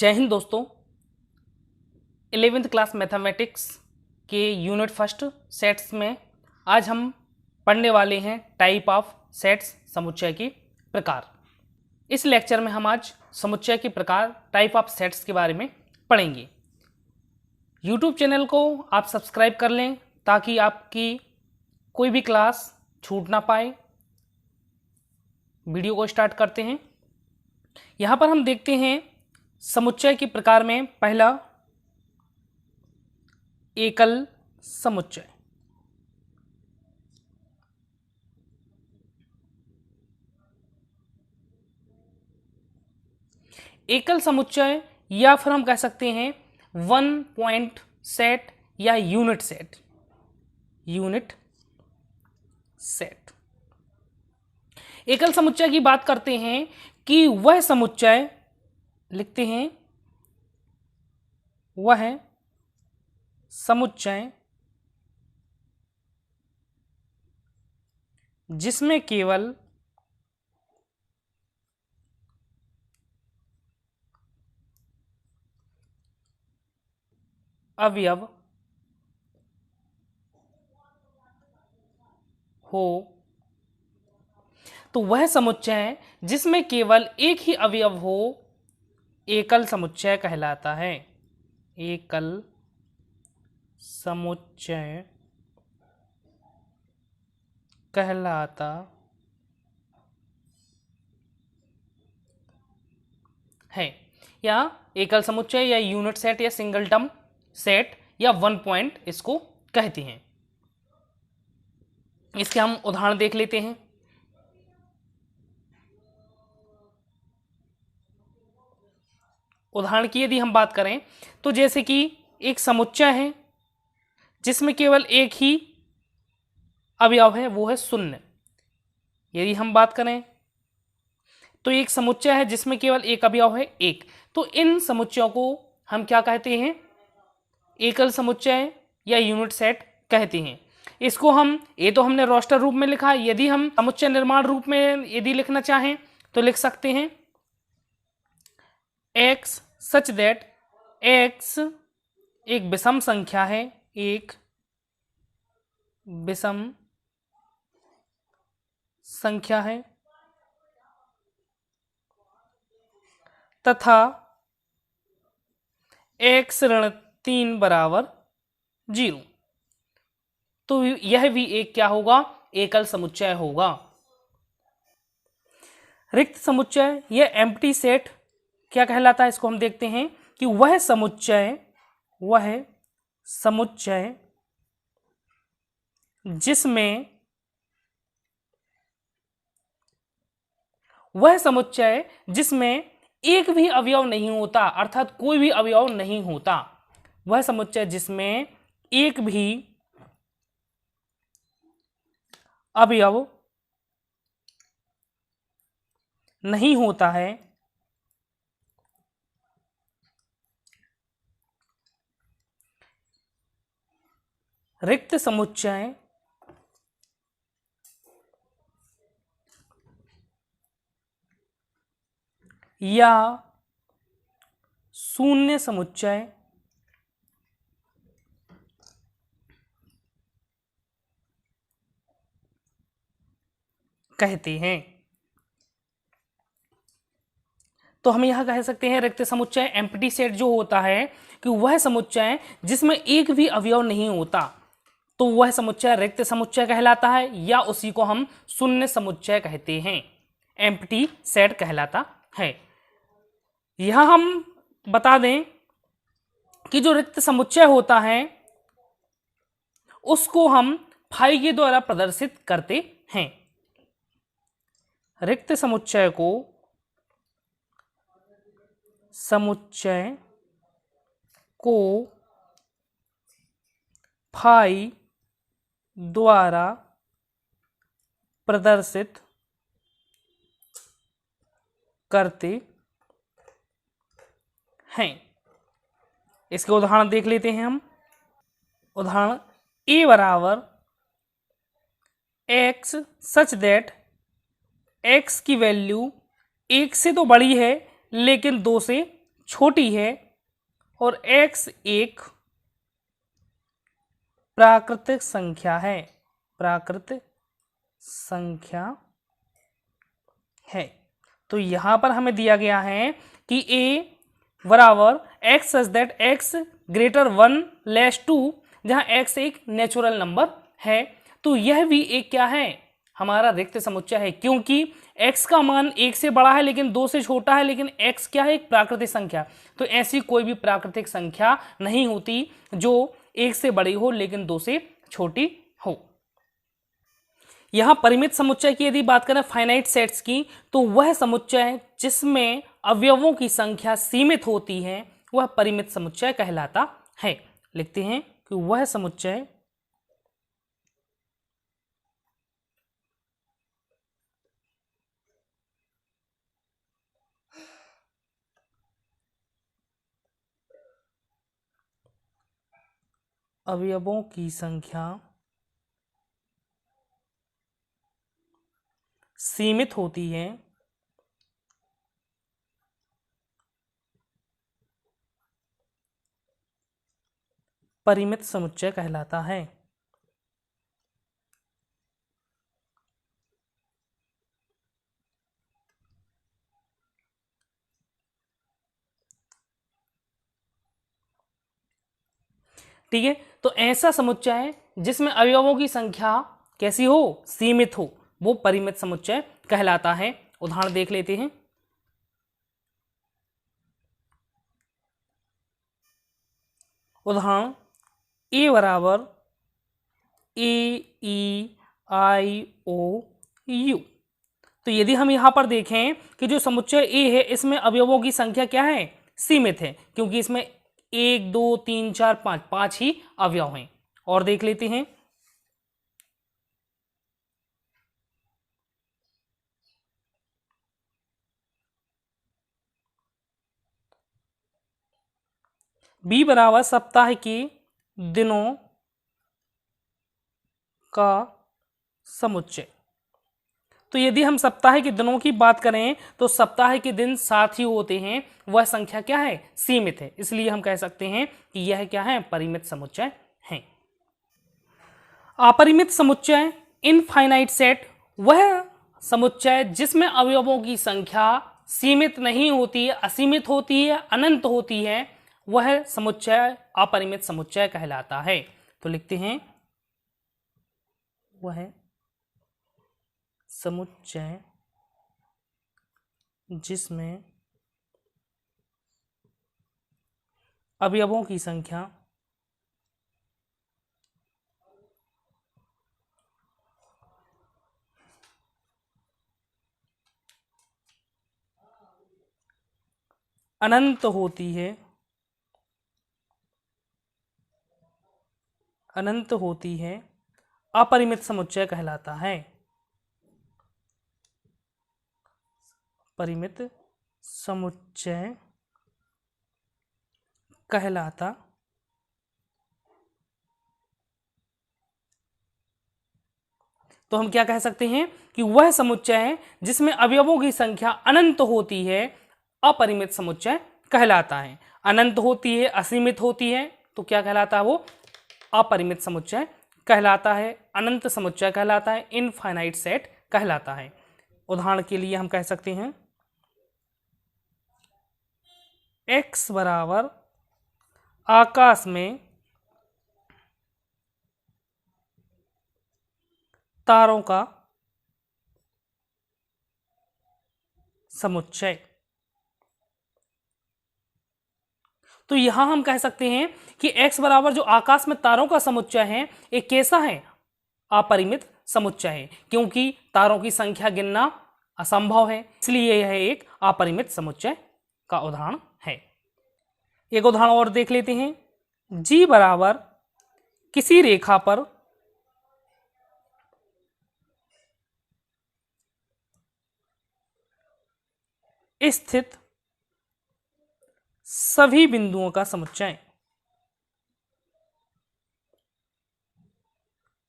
जय हिंद दोस्तों। 11th class mathematics के यूनिट फर्स्ट सेट्स में आज हम पढ़ने वाले हैं टाइप ऑफ सेट्स, समुच्चय के प्रकार। इस लेक्चर में हम आज समुच्चय के प्रकार, टाइप ऑफ सेट्स के बारे में पढ़ेंगे। यूट्यूब चैनल को आप सब्सक्राइब कर लें ताकि आपकी कोई भी क्लास छूट ना पाए। वीडियो को स्टार्ट करते हैं। यहाँ पर हम देखते हैं समुच्चय के प्रकार में पहला एकल समुच्चय। एकल समुच्चय या फिर हम कह सकते हैं वन पॉइंट सेट या यूनिट सेट। एकल समुच्चय की बात करते हैं कि वह समुच्चय, लिखते हैं वह समुच्चय जिसमें केवल अवयव हो, तो वह समुच्चय जिसमें केवल एक ही अवयव हो एकल समुच्चय कहलाता है। एकल समुच्चय कहलाता है। या एकल समुच्चय या यूनिट सेट या सिंगल टर्म सेट या वन पॉइंट इसको कहते हैं। इसके हम उदाहरण देख लेते हैं। उदाहरण की यदि हम बात करें तो जैसे कि एक समुच्चय है जिसमें केवल एक ही अवयव है, वो है शून्य। यदि हम बात करें तो एक समुच्चय है जिसमें केवल एक अवयव है, एक। तो इन समुच्चयों को हम क्या कहते हैं? एकल समुच्चय या यूनिट सेट कहते हैं। इसको हम, ये तो हमने रोस्टर रूप में लिखा, यदि हम समुच्चय निर्माण रूप में यदि लिखना चाहें तो लिख सकते हैं x सच दैट x एक विषम संख्या है, एक विषम संख्या है तथा x ऋण 3 बराबर 0। तो यह भी एक क्या होगा? एकल समुच्चय होगा। रिक्त समुच्चय या एम्प्टी सेट क्या कहलाता है? इसको हम देखते हैं कि वह समुच्चय जिसमें एक भी अवयव नहीं होता, अर्थात कोई भी अवयव नहीं होता। वह समुच्चय जिसमें एक भी अवयव नहीं होता है, रिक्त समुच्चय या शून्य समुच्चय कहते हैं। तो हम यह कह सकते हैं रिक्त समुच्चय, एम्प्टी सेट जो होता है कि वह समुच्चय जिसमें एक भी अवयव नहीं होता, तो वह समुच्चय रिक्त समुच्चय कहलाता है, या उसी को हम शून्य समुच्चय कहते हैं, एम्प्टी सेट कहलाता है। यह हम बता दें कि जो रिक्त समुच्चय होता है उसको हम फाई के द्वारा प्रदर्शित करते हैं। रिक्त समुच्चय को फाई द्वारा प्रदर्शित करते हैं। इसके उदाहरण देख लेते हैं हम। उदाहरण a बराबर x सच दैट x की वैल्यू 1 से तो बड़ी है लेकिन 2 से छोटी है और x एक प्राकृतिक संख्या है, प्राकृतिक संख्या है। तो यहां पर हमें दिया गया है कि a बराबर x such that x greater 1 less 2, जहां x एक नेचुरल नंबर है। तो यह भी एक क्या है, हमारा रिक्त समुच्चय है, क्योंकि x का मान 1 से बड़ा है लेकिन 2 से छोटा है, लेकिन x क्या है, एक प्राकृतिक संख्या। तो ऐसी कोई भी प्राकृतिक संख्या नहीं होती जो 1 से बड़ी हो लेकिन 2 से छोटी हो। यहां परिमित समुच्चय की यदि बात करें फाइनाइट सेट्स की, तो वह समुच्चय जिसमें अवयवों की संख्या सीमित होती है वह परिमित समुच्चय कहलाता है। लिखते हैं कि वह समुच्चय अवयवों की संख्या सीमित होती है परिमित समुच्चय कहलाता है। ठीक है, तो ऐसा समुच्चय जिसमें अवयवों की संख्या कैसी हो, सीमित हो, वो परिमित समुच्चय कहलाता है। उदाहरण देख लेते हैं। उदाहरण ए बराबर AEIOU। तो यदि हम यहां पर देखें कि जो समुच्चय ए है इसमें अवयवों की संख्या क्या है, सीमित है, क्योंकि इसमें 1 2 3 4 5 5 ही अवयव हैं। और देख लेते हैं। बी बराबर सप्ताह के दिनों का समुच्चय। तो यदि हम सप्ताह के दिनों की बात करें तो सप्ताह के दिन 7 ही होते हैं, वह संख्या क्या है, सीमित है, इसलिए हम कह सकते हैं कि यह क्या है, परिमित समुच्चय है। अपरिमित समुच्चय इनफाइनाइट सेट वह समुच्चय जिसमें अवयवों की संख्या सीमित नहीं होती है, असीमित होती है, अनंत होती है, वह समुच्चय अपरिमित समुच्चय कहलाता है। तो लिखते हैं वह समुच्चय जिसमें अवयवों की संख्या अनंत होती है, अनंत होती है, अपरिमित समुच्चय कहलाता है। परिमित समुच्चय कहलाता तो हम क्या कह सकते हैं कि वह समुच्चय है जिसमें अवयवों की संख्या अनंत होती है, अपरिमित समुच्चय कहलाता है। अनंत होती है, असीमित होती है, तो क्या कहलाता है, वो अपरिमित समुच्चय कहलाता है, अनंत समुच्चय कहलाता है, इनफाइनाइट सेट कहलाता है। उदाहरण के लिए हम कह सकते हैं x बराबर आकाश में तारों का समुच्चय। तो यहां हम कह सकते हैं कि x बराबर जो आकाश में तारों का समुच्चय है एक कैसा है, अपरिमित समुच्चय है, क्योंकि तारों की संख्या गिनना असंभव है, इसलिए यह एक अपरिमित समुच्चय का उदाहरण है। एक उदाहरण और देख लेते हैं। g बराबर किसी रेखा पर स्थित सभी बिंदुओं का समुच्चय,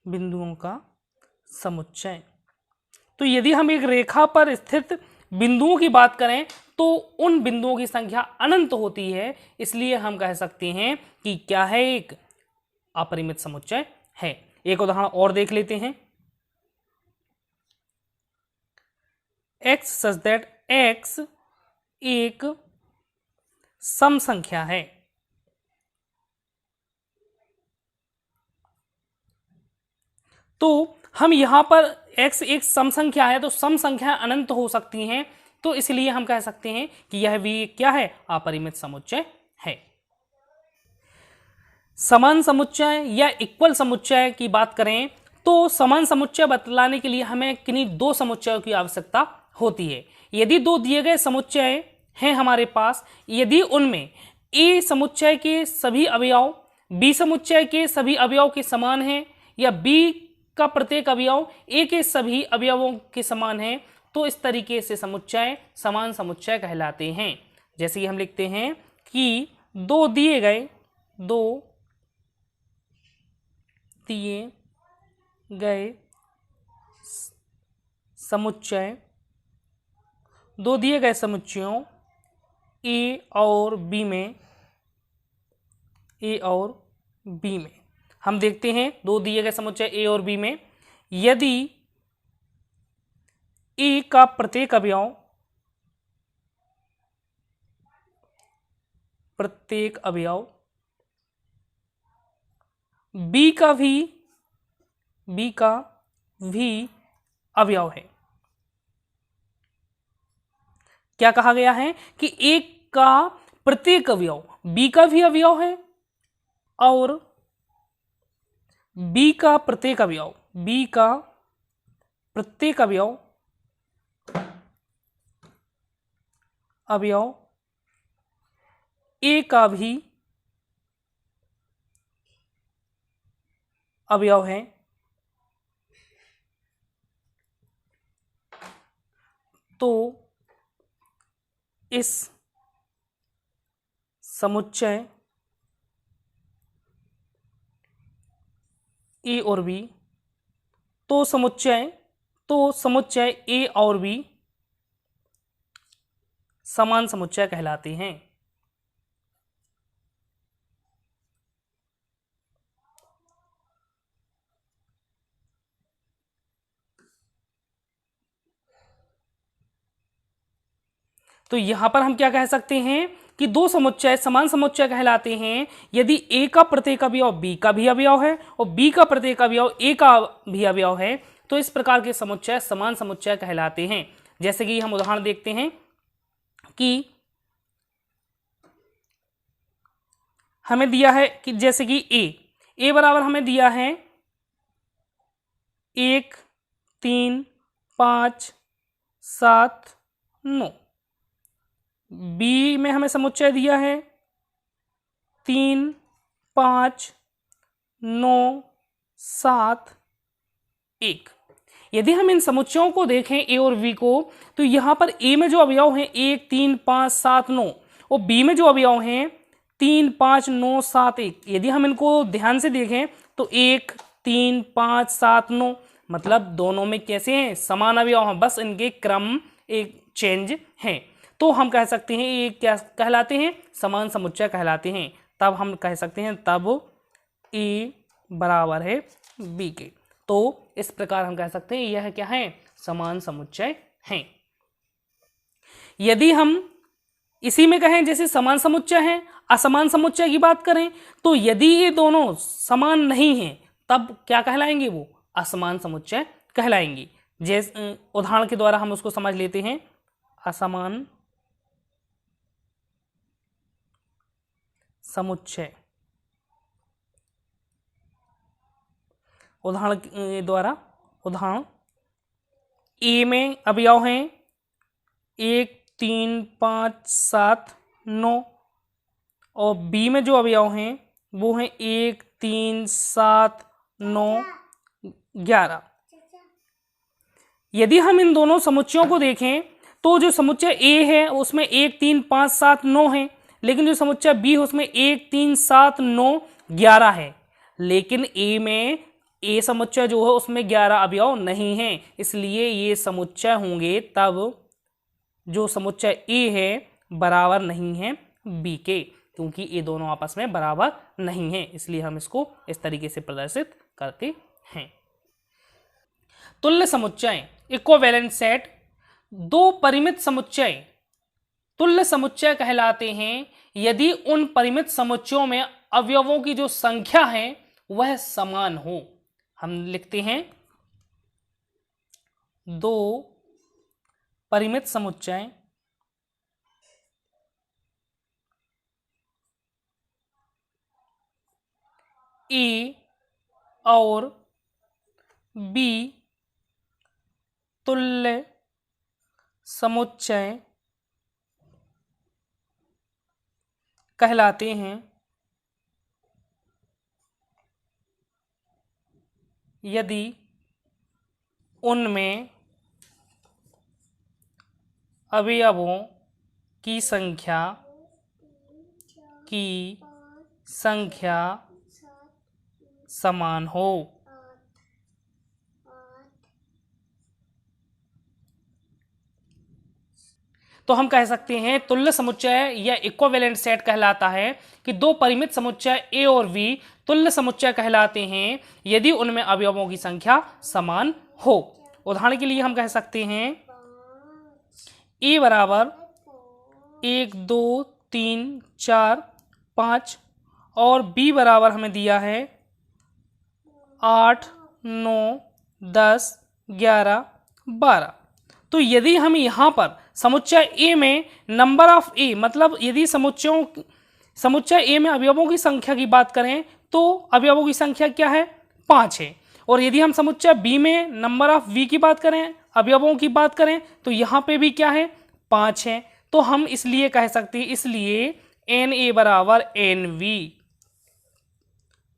बिंदुओं का समुच्चय। तो यदि हम एक रेखा पर स्थित बिंदुओं की बात करें तो उन बिंदुओं की संख्या अनंत होती है, इसलिए हम कह सकते हैं कि क्या है, एक अपरिमित समुच्चय है। एक उदाहरण और देख लेते हैं। x सच दैट x एक सम संख्या है। तो हम यहां पर x एक सम संख्या है, तो सम संख्या अनंत हो सकती हैं, तो इसलिए हम कह सकते हैं कि यह भी क्या है, अपरिमित समुच्चय है। समान समुच्चय या इक्वल समुच्चय की बात करें तो समान समुच्चय बतलाने के लिए हमें किन्हीं दो समुच्चयों की आवश्यकता होती है। यदि दो दिए गए समुच्चय हैं हमारे पास, यदि उनमें ए समुच्चय के सभी अवयव बी समुच्चय के सभी अवयव के समान हैं, या बी का प्रत्येक अवयव ए के सभी अवयवों के समान है, तो इस तरीके से समुच्चय समान समुच्चय कहलाते हैं। जैसे कि हम लिखते हैं कि दो दिए गए समुच्चय, दो दिए गए समुच्चयों ए और बी में हम देखते हैं, दो दिए गए समुच्चय ए और बी में यदि ए का प्रत्येक अवयव बी का भी अवयव है। क्या कहा गया है कि ए का प्रत्येक अवयव बी का भी अवयव है और बी का प्रत्येक अवयव ए का भी अवयव है, तो इस समुच्चय ए और बी, तो समुच्चय ए और बी समान समुच्चय कहलाते हैं। तो यहां पर हम क्या कह सकते हैं कि दो समुच्चय समान समुच्चय कहलाते हैं यदि ए का प्रत्येक अवयव बी का भी अवयव है और बी का प्रत्येक अवयव ए का भी अवयव है, तो इस प्रकार के समुच्चय समान समुच्चय कहलाते हैं। जैसे कि हम उदाहरण देखते हैं कि हमें दिया है कि जैसे कि ए बराबर हमें दिया है 1 3 5 7 9, बी में हमें समुच्चय दिया है 3 5 9 7 1। यदि हम इन समुच्चयों को देखें ए और बी को, तो यहां पर ए में जो अवयव हैं 1 3 5 7 9 और बी में जो अवयव हैं 3 5 9 7 1, यदि हम इनको ध्यान से देखें तो 1 3 5 7 9 मतलब दोनों में कैसे हैं, समान अवयव हैं, बस इनके क्रम एक चेंज हैं। तो हम कह सकते हैं ये क्या कहलाते हैं, समान समुच्चय कहलाते हैं। तब हम कह सकते हैं तब ए बराबर है बी के। तो इस प्रकार हम कह सकते हैं यह क्या है, समान समुच्चय हैं। यदि हम इसी में कहें जैसे समान समुच्चय है, असमान समुच्चय की बात करें तो यदि ये दोनों समान नहीं हैं तब क्या कहलाएंगे, वो असमान समुच्चय कहलाएंगे। जैसे उदाहरण के द्वारा हम उसको समझ लेते हैं। असमान समुच्चय, उदाहरण के द्वारा उदाहरण ए में अवयव हैं 1 3 5 7 9 और बी में जो अवयव हैं वो हैं 1 3 7 9 11। यदि हम इन दोनों समुच्चयों को देखें तो जो समुच्चय ए है उसमें 1 3 5 7 9 है, लेकिन जो समुच्चय बी है उसमें 1 3 7 9 11 है। लेकिन ए में ए समुच्चय जो है उसमें 11 अवयव नहीं है, इसलिए ये समुच्चय होंगे तब जो समुच्चय ए है बराबर नहीं है बी के, क्योंकि ये दोनों आपस में बराबर नहीं है, इसलिए हम इसको इस तरीके से प्रदर्शित करते हैं। तुल्य समुच्चय इक्विवेलेंट सेट, दो परिमित समुच्चय तुल्य समुच्चय कहलाते हैं यदि उन परिमित समुच्चयों में अवयवों की जो संख्या है वह समान हो। हम लिखते हैं दो परिमित समुच्चय ए और बी तुल्य समुच्चय कहलाते हैं यदि उनमें अवयवों की संख्या समान हो। तो हम कह सकते हैं तुल्य समुच्चय या इक्विवेलेंट सेट कहलाता है कि दो परिमित समुच्चय ए और बी तुल्य समुच्चय कहलाते हैं यदि उनमें अवयवों की संख्या समान हो। उदाहरण के लिए हम कह सकते हैं ए बराबर 1 2 3 4 5 और बी बराबर हमें दिया है 8 9 10 11 12। तो यदि हम यहाँ पर समुच्चय ए में नंबर ऑफ ए मतलब यदि समुच्चय ए में अवयवों की संख्या की बात करें तो अवयवों की संख्या क्या है 5 है, और यदि हम समुच्चय बी में नंबर ऑफ वी की बात करें अवयवों की बात करें तो यहाँ पे भी क्या है 5 है। तो हम इसलिए कह सकते हैं इसलिए एन ए बराबर एन वी,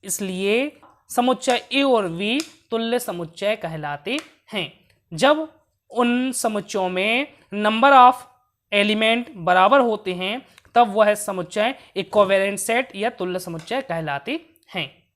इसलिए समुच्चय ए और वी तुल्य समुच्चय कहलाते हैं जब उन समुच्चयों में नंबर ऑफ एलिमेंट बराबर होते हैं, तब वह समुच्चय इक्विवेलेंट सेट या तुल्य समुच्चय कहलाते हैं।